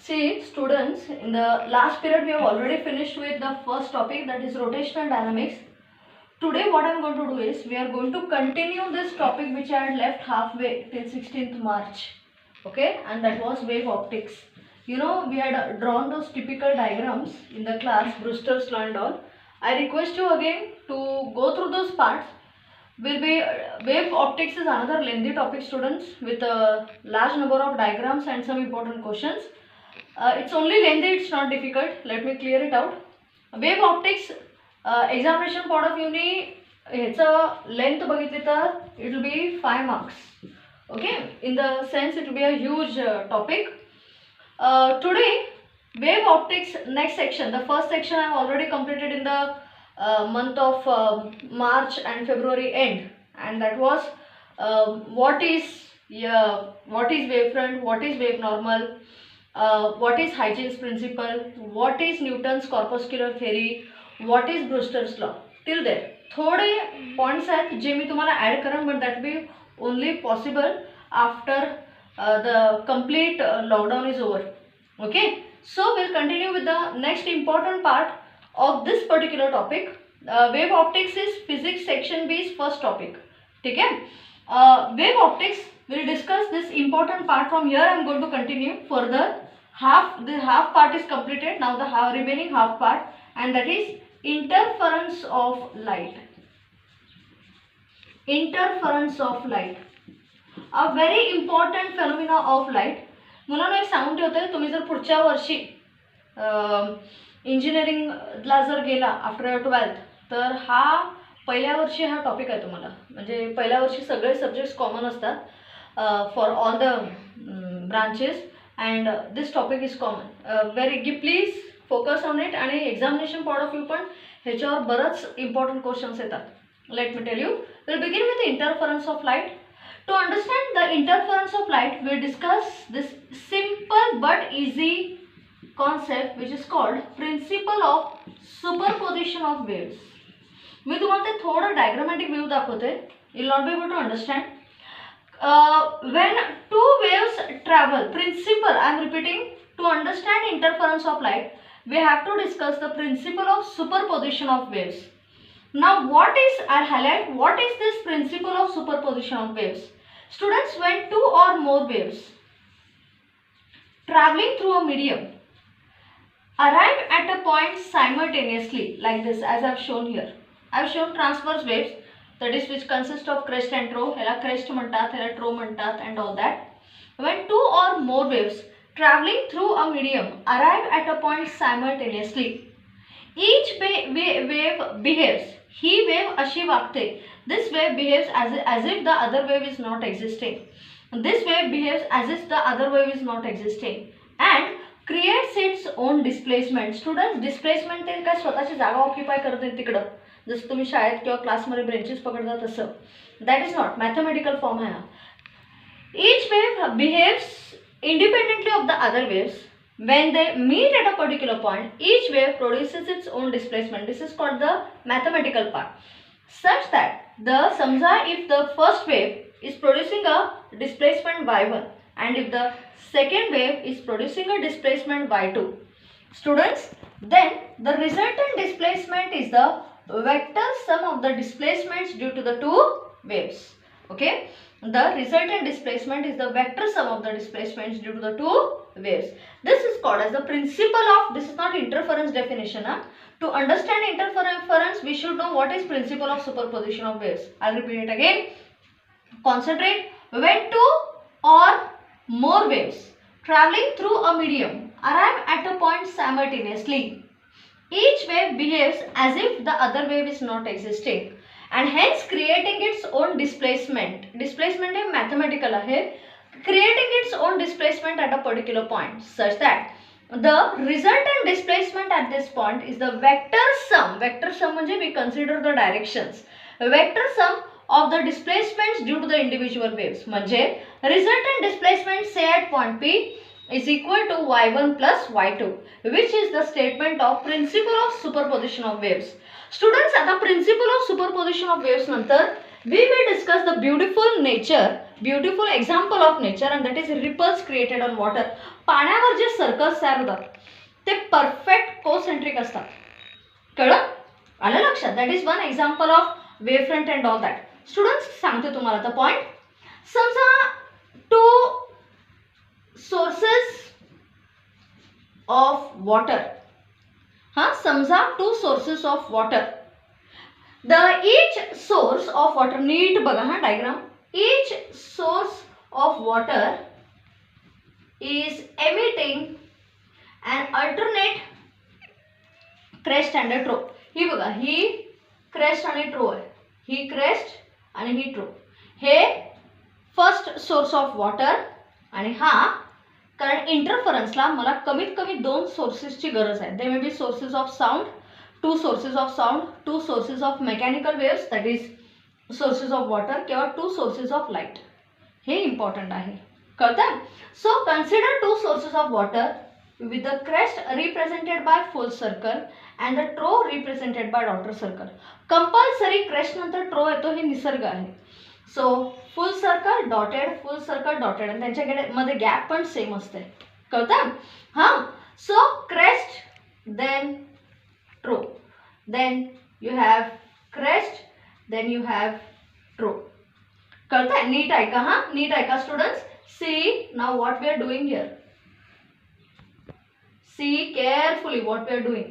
See, students, in the last period we have already finished with the first topic, that is rotational dynamics. Today what I am going to do is, we are going to continue this topic which I had left halfway till 16th March. Okay, and that was wave optics. You know, we had drawn those typical diagrams in the class, Brewster's law and all. I request you again to go through those parts. Wave optics is another lengthy topic, students, with a large number of diagrams and some important questions. It's only lengthy, it's not difficult. Let me clear it out. Wave optics examination point of view ni it's a length बघितली तर it will be 5 marks. Okay, in the sense it will be a huge topic. Today wave optics next section, the first section I have already completed in the month of March and February end, and that was what is wavefront, what is wave normal, what is Huygens principle, what is Newton's corpuscular theory, what is Brewster's law. Till there थोड़े points आहेत जे मी तुम्हाला add करेन, but that be only possible after the complete lockdown is over. Okay, so we'll continue with the next important part of this particular topic. Wave optics is physics section B's first topic. ठीक है, wave optics will discuss this important part. From here I am going to continue further. The half part is completed. Now the remaining half part, and that is interference of light. Interference of light, a very important phenomena of light. मुलांना एक सांगून ठेवते, तुम्ही जर पुढच्या वर्षी इंजिनिअरिंगला जर गेला आफ्टर 12th, तर हा पहिल्या वर्षी हा टॉपिक आहे तुम्हाला. म्हणजे पहिल्या वर्षी सगळे सब्जेक्ट्स कॉमन असतात for all the branches, and this topic is common. Please focus on it. आणि एक्झामिनेशन पॉइंट ऑफ व्ह्यू पण ह्याच्यावर बरंच इम्पॉर्टंट क्वेश्चन्स येतात. Let me tell you. Will begin with interference of light. To understand the interference of light, we will discuss this simple but easy concept which is called principle of superposition of waves. मी तुम्हाला ते थोडं diagrammatic view दाखवते. You will not be able to understand. When two waves travel, principle, I am repeating, to understand interference of light, we have to discuss the principle of superposition of waves. Now what is, I'll highlight what is this principle of superposition of waves. Students, when two or more waves traveling through a medium arrive at a point simultaneously, like this, as I have shown here. I have shown transverse waves, that is which consist of crest and trough. ह्याला crest म्हणतात, ह्याला trough म्हणतात, and all that. When two or more waves traveling through a medium arrive at a point simultaneously, each wave behaves. He wave अशी वागते. This wave behaves as if the other wave is not existing. This wave behaves as if the other wave is not existing and creates its own displacement. Students, displacement ते काय स्वतःची जागा occupy करते तिकडं, जसं तुम्ही शाळेत किंवा क्लासमध्ये ब्रेंचेस पकडता तसं. That is not mathematical form आहे हा. Each wave behaves independently of the other waves. When they meet at a particular point, each wave produces its own displacement. This is called the mathematical part. Such that समजा if the first wave is producing a displacement y1 and if the second wave is producing a displacement y2, students, then the resultant displacement is the vector sum of the displacements due to the two waves. Okay, the resultant displacement is the vector sum of the displacements due to the two waves. This is called as the principle of, this is not interference definition. To understand interference, we should know what is principle of superposition of waves. I'll repeat it again. Concentrate. When two or more waves traveling through a medium arrive at a point simultaneously, each wave behaves as if the other wave is not existing and hence creating its own displacement. Displacement is mathematical आहे. Creating its own displacement at a particular point, such that the resultant displacement at this point is the vector sum. Vector sum म्हणजे we consider the directions. Vector sum of the displacements due to the individual waves. म्हणजे resultant displacement say at point P is equal to y1 plus y2, which is the statement of principle of superposition of waves. Students, आता principle of superposition of waves नंतर we will discuss the beautiful nature beautiful example of nature and that is ripples created on water. पाण्यावर जे circles तयार होतात ते perfect concentric असतात. कळलं? आलं लक्षात? That is one example of wave front and all that. Students सांगते तुम्हाला आता पॉईंट. समजा टू सोर्सेस ऑफ वॉटर. हां, समजा two sources of water. The each source of water, नीट बघा हा diagram. each source of water is emitting an alternate crest and a trough. ही बघा, ही क्रेस्ट आणि ट्रो आहे, ही क्रेस्ट आणि ही ट्रो. हे फर्स्ट सोर्स ऑफ वॉटर आणि हा, कारण इंटरफरन्सला मला कमीत कमी दोन सोर्सेसची गरज आहे. They may be sources of sound, two sources of sound, two sources of mechanical waves that is sources of water, किंवा टू सोर्सेस ऑफ लाईट. हे इम्पॉर्टंट आहे. कळतं? So consider two sources of water with the crest represented by full circle and the trough represented by dotted circle. Compulsory crest नंतर trough येतो, हे निसर्ग आहे. So full circle dotted, full circle dotted, आणि त्यांच्याकडे मध्ये गॅप पण same असते. कळतं? हां. So crest then trough, then you have crest, then you have trough. कळतंय? नीट ऐका हां, नीट ऐका students. See now what we are doing here. See carefully what we are doing.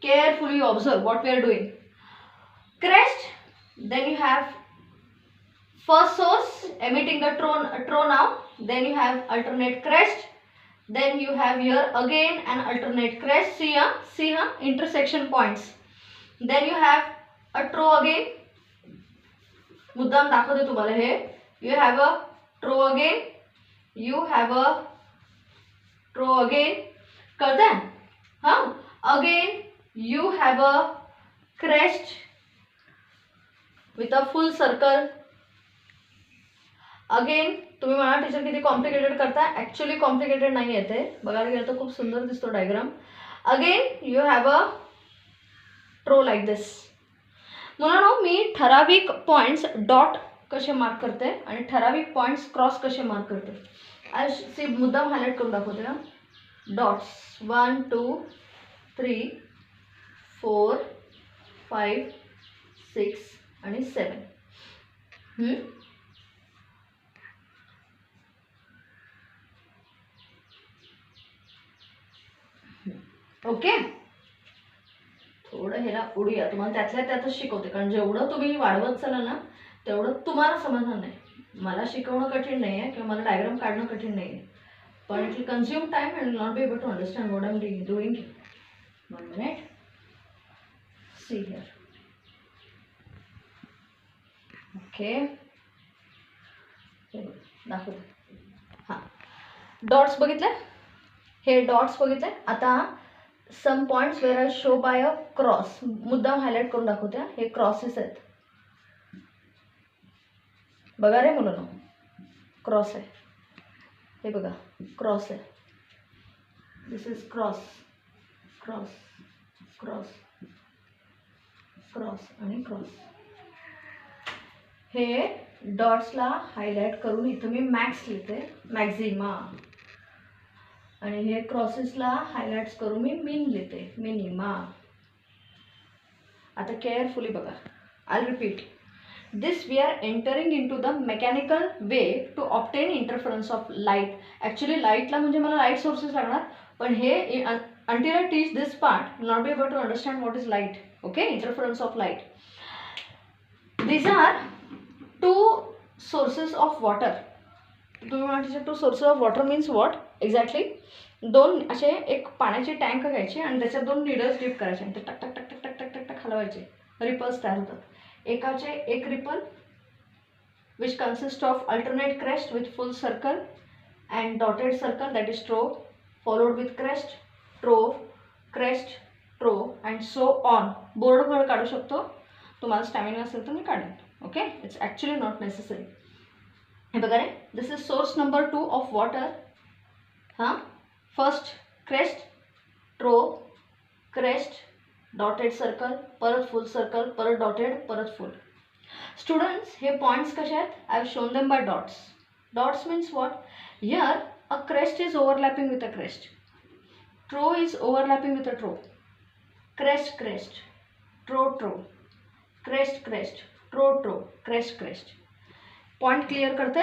Carefully observe what we are doing. Crest, then you have first source emitting the trough now, then you have alternate crest, then you have here again an alternate crest. See here, intersection points. Then you have a trough again. मुद्दाम दाखवते तुम्हाला हे. You have a trough again, you have a trough again. कळतंय? हां. Again you have a crest with a full circle. Again तुम्ही मला teacher किती complicated करता. Actually complicated नाही आहे ते, बघायला गेलं तर खूप सुंदर दिसतो diagram. Again you have a trough like this. मुलांनो, मी ठराविक पॉईंट्स डॉट कसे मार्क करते आणि ठराविक पॉईंट्स क्रॉस कसे मार्क करते. आज सी मुद्दाम हायलाईट करून दाखवते ना. डॉट्स 1 2 3 4 5 6 आणि 7. ओके. थोडं ह्याला उडूया, तुम्हाला त्यातल्या त्यातच शिकवते, कारण जेवढं तुम्ही वाढवत चला ना तेवढं तुम्हाला समजणार नाही. मला शिकवणं कठीण नाही आहे किंवा मला डायग्राम काढणं कठीण नाही आहे, पण it will consume time and will not be able to understand what I am doing. 1 minute. See here. Okay, दाखवते. हां, डॉट्स बघितले, हे डॉट्स बघितले. आता some points where I show by a cross. मुद्दाम हायलाईट करून दाखवते. हे क्रॉसेस आहेत. बघा रे मुलांनो, क्रॉस आहे. हे बघा, क्रॉस आहे. This is cross, cross, cross, cross आणि क्रॉस. हे डॉट्सला हायलाईट करून इथं मी मॅक्स लिहिते, मॅक्झिमा. आणि हे क्रॉसेसला हायलाइट्स करून मी मीन लिहिते, मिनिमा. आता केअरफुली बघा. I repeat. This we are entering into the mechanical way to obtain interference of light. Actually light ला म्हणजे मला light sources लागणार, पण हे until I teach this part you will not be able to understand what is light. Okay, interference of light. These are two sources of water. तुम्ही मला teacher to sources of water means what exactly. दोन असे एक पाण्याचे tank घ्यायचे आणि त्याच्यात दोन नीडल्स डिप करायचे आणि ते टक टक टक टक टक टक टक हलवायचे. रिपल्स तयार होतात. एकाचे एक ripple which consist of alternate crest with full circle and dotted circle that is trough, followed with crest, trough, crest, trough and so on. बोर्डवर काढू शकतो, तुम्हाला स्टॅमिना असेल तर मी काढेन. Okay, it's actually not necessary. हे बघा रे, this is source number 2 of water. हां, first crest, trough, crest, dotted circle, परत फुल सर्कल, परत डॉटेड, परत फुल. स्टुडंट्स, हे पॉइंट्स कसे आहेत? I have shown them by dots. Dots means what? Here a crest is overlapping with a crest. Trough is overlapping with a trough. Crest crest, trough trough, crest crest, trough trough, crest crest. Point clear करते?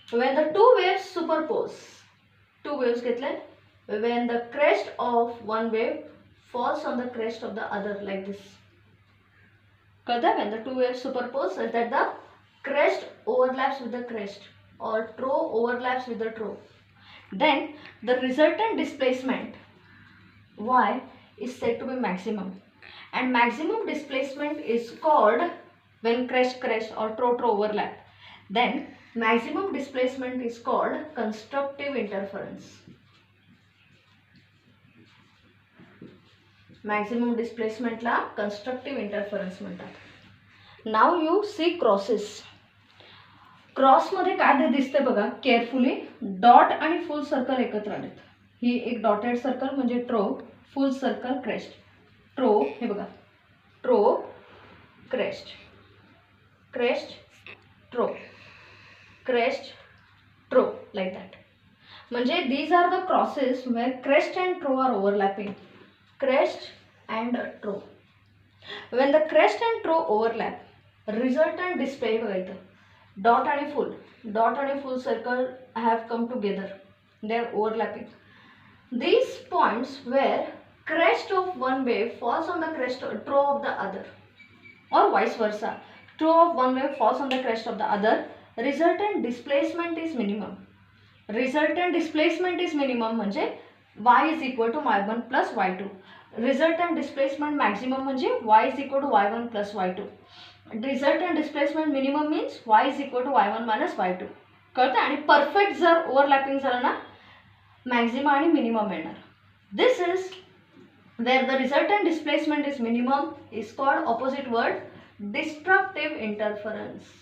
When the two waves superpose, two waves घेतले, when the crest of one wave falls on the crest of the other like this. कळतं? When the two waves superpose, such that the crest overlaps with the crest or trough overlaps with the trough, then the resultant displacement y is said to be maximum, and maximum displacement is called when crest crest or trough trough overlap. Then maximum displacement is called constructive interference. Maximum displacement ला constructive interference म्हणतात. Now you see crosses. Cross मध्ये काय दिसते बघा carefully. Dot आणि full circle एकत्र आलेत. ही एक डॉटेड सर्कल म्हणजे trough, full circle crest. Trough, हे बघा, trough crest, crest trough, crest, trough, like that. म्हणजे these are the crosses where crest and trough are overlapping. Crest and trough. When the crest and trough overlap, resultant display बघा इथं. Dot आणि full circle have come together. They are overlapping. These points where crest of one wave falls on the crest or trough of the other, or vice versa. Trough of one wave falls on the crest of the other. Resultant displacement is minimum. Resultant displacement is minimum म्हणजे y is equal to y1 plus y2. Resultant displacement maximum म्हणजे y is equal to y1 plus y2. Resultant displacement minimum means y is equal to y1 minus y2. कळतं? आणि perfect जर overlapping झालं ना मॅक्झिमा आणि minimum येणार. This is where the resultant displacement is minimum is called opposite word destructive interference.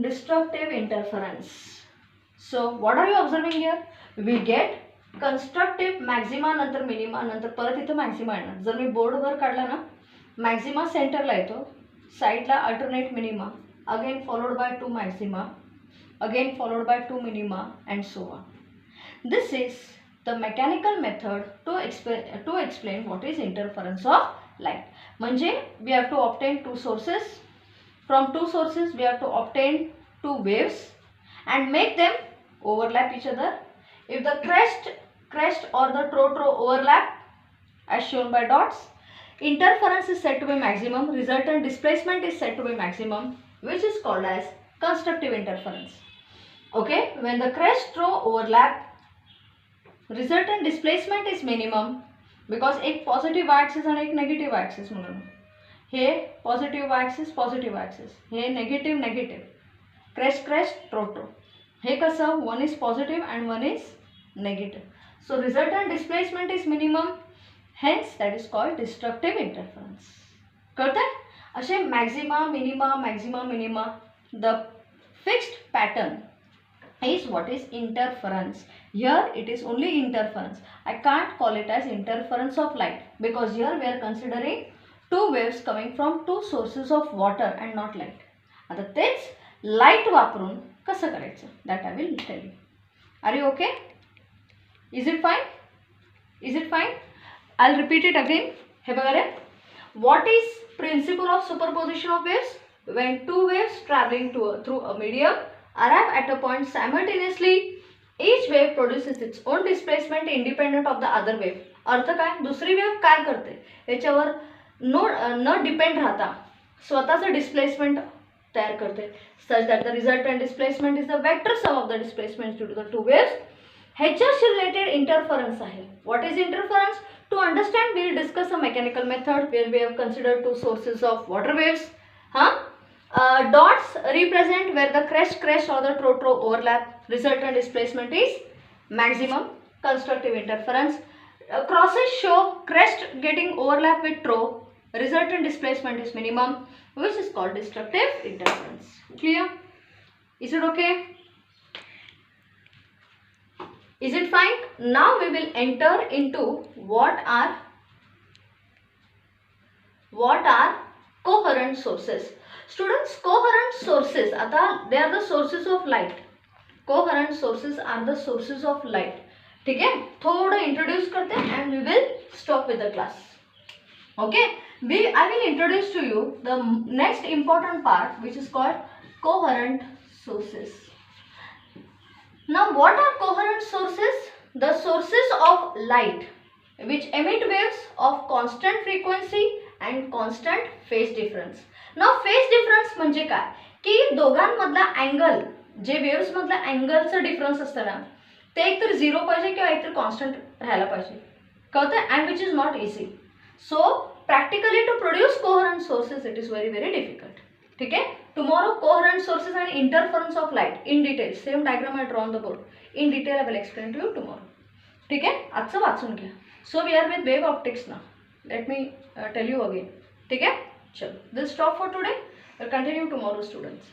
Destructive interference. So what are you observing here? We get constructive maxima नंतर minima नंतर परत इथं maxima येणार. जर मी बोर्डवर काढला ना maxima सेंटरला येतो, साईडला alternate minima, again followed by two maxima, again followed by two minima and so on. This is the mechanical method to explain what is interference of light. म्हणजे we have to obtain two sources. From two sources we have to obtain two waves and make them overlap each other. If the crest or the trough overlap as shown by dots, interference is said to be maximum, resultant displacement is said to be maximum, which is called as constructive interference. Okay, when the crest trough overlap, resultant displacement is minimum because एक positive axis आणि एक negative axis म्हणून. हे positive axis, हे negative, crest trough. हे कसं one is positive and one is negative. So resultant displacement is minimum, hence that is called destructive interference. कळतंय? असे maxima minima the fixed pattern is what is interference. Here it is only interference. I can't call it as interference of light because here we are considering two waves coming from two sources of water and not light. आता तेच light वापरून कसं करायचं that I will tell you. Are you okay? Is it fine? Is it fine? I'll repeat it again. हे बघा रे. What is principle of superposition of waves? When two waves traveling through a medium arrive at a point simultaneously, each wave produces its own displacement independent of the other wave. अर्थ काय? दुसरी wave काय करते याच्यावर न depend राहता स्वतःचं displacement तयार करते. such that the resultant displacement is the vector sum of the displacements due to the two waves. ह्याच्याशी रिलेटेड इंटरफरन्स आहे. What is interference? To understand, we will discuss a mechanical method where we have considered two sources of water waves. Dots represent where the crest or the trough overlap. Resultant displacement is maximum, constructive interference. Crosses show crest getting overlap with trough. Resultant displacement is minimum, which is called destructive interference. Clear? Is it okay? Is it fine? Now we will enter into what are coherent sources. Students, coherent sources, आता they are the sources of light. Coherent sources are the sources of light. ठीक है, थोड़ा introduce करते हैं and we will stop with the class. Okay, I will introduce to you the next important part which is called coherent sources. Now what are coherent sources? The sources of light which emit waves of constant frequency and constant phase difference. Now phase difference म्हणजे काय की दोघांमधला angle जे waves मधला अँगलचा difference असतं ना ते एकतर 0 पाहिजे किंवा एकतर कॉन्स्टंट राहायला पाहिजे. कळतंय? And which is not easy. So practically to produce coherent sources it is very very difficult. ठीक आहे. टुमॉरो कोहरंट सोर्सेस आणि interference of light in detail, same diagram I draw on the board, in detail I will explain to you tomorrow. ठीक आहे, आजचं वाचून घ्या. So we are with wave optics ना. Let me tell you again. ठीक आहे, चलो this stop for today. Will continue tomorrow students.